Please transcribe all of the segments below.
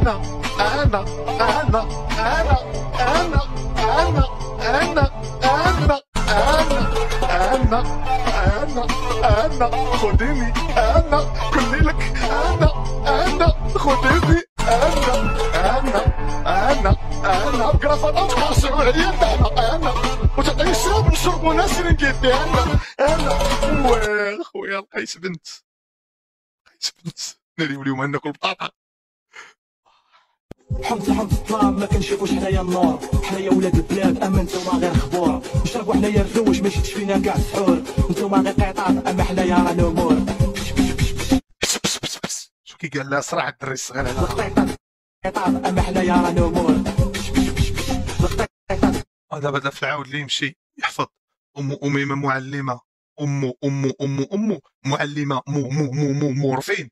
انا انا انا انا انا انا انا انا انا انا خديني انا قولي لك انا خديني انا بقرافات تقاسم عليا انا وتعطيني الشراب نشرب وناس رنقيتني انا خويا لقيت بنت ناري واليوم ناكل بطاطا. حمص الطلاب ما كنشوفوش حنايا النور، حنايا ولاد البلاد اما نتوما غير خبور، نشربوا حنايا الروج ماشي تشفينا كاع السحور، نتوما غير قطاط اما حنايا راه الامور. شو كي قال لها صراحه الدري الصغير هذا قطاط اما حنايا راه الامور. دابا في العاود اللي يمشي يحفظ أميمة معلمة أمو معلمة مو مورفين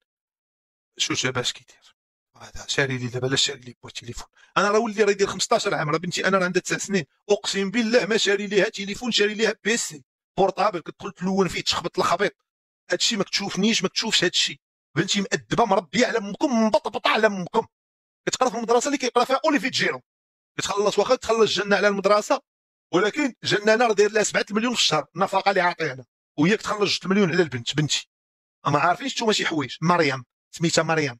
شو شباش كيدير هذا شاري لي دابا لا شاري لي بو تليفون. انا راه ولدي راه يدير 15 عام، راه بنتي انا راه عندها 9 سنين اقسم بالله ما شاري ليها تليفون، شاري ليها بيسي بورطابل كتدخل تلون فيه تشخبط الخبيط. هادشي ما كتشوفنيش ما كتشوفش هادشي. بنتي مأدبه مربيه على امكم مبطبطه على امكم، كتقرا في المدرسه اللي كيقرا فيها اوليفي جيرو، كتخلص واخا تخلص جنه على المدرسه، ولكن جنانه راه داير لها 7 مليون في الشهر النفقه اللي عاطيها، وهي كتخلص 6 مليون على البنت. بنتي ما عارفينش نتوما شي حوايج. مريم سميتها مريم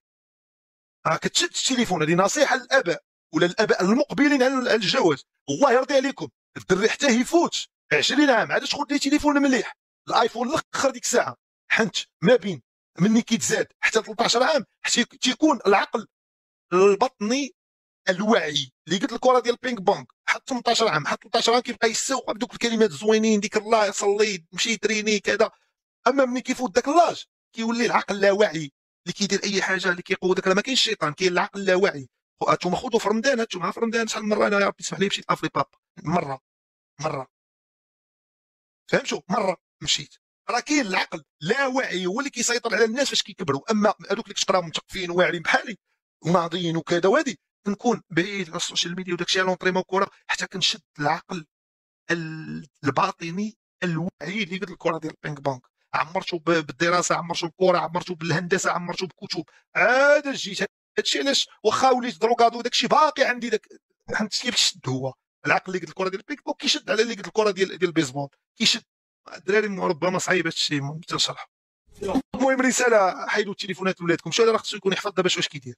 راه كتشد التليفون. هذه نصيحه للاباء ولا الاباء المقبلين على الجواز، الله يرضي عليكم الدري حتى يفوت 20 عام عاد تاخذ ليه تليفون مليح. الايفون الاخر ديك الساعه حنت ما بين مني كيتزاد حتى 13 عام حتى تيكون العقل البطني الوعي اللي قلت الكره ديال البينغ بونغ حتى 18 عام. حتى 13 عام كيبقى يسوق بدوك الكلمات الزوينين ديك الله صلي مشي تريني كذا. اما ملي كيفوت داك اللاج كيولي العقل اللاواعي اللي كيدير اي حاجه اللي كيقود داك. راه ما كاينش الشيطان، كاين العقل اللاواعي. هانتوما خذوا في رمضان، هانتوما في رمضان شحال من مره انا يا ربي اسمح لي مشيت لافري باب مره فهمتوا مره مشيت. راه كاين العقل اللاواعي هو اللي كيسيطر على الناس فاش كيكبروا. اما هذوك اللي كتقراهم مثقفين واعرين بحالي وناضيين وكذا وهادي كنكون بعيد على السوشيال ميديا وداكشي على لونطريمون كره حتى كنشد العقل الباطني الوعي اللي قلت الكره ديال البينغ بونغ. عمرتو بالدراسه، عمرتو بالكره، عمرتو بالهندسه، عمرتو بكتب. عاد جيت هادشي علاش واخا وليت دروكادو داكشي باقي عندي داك فهمت كيف كيشد. هو العقل اللي قلت الكره ديال البينغ بونغ كيشد على اللي قلت الكره ديال البيسبول كيشد. الدراري ربما صعيب هادشي ممكن نشرحو. المهم رساله حيدوا التليفونات لولادكم، شو راه خصو يكون يحفظ دابا واش كيدير.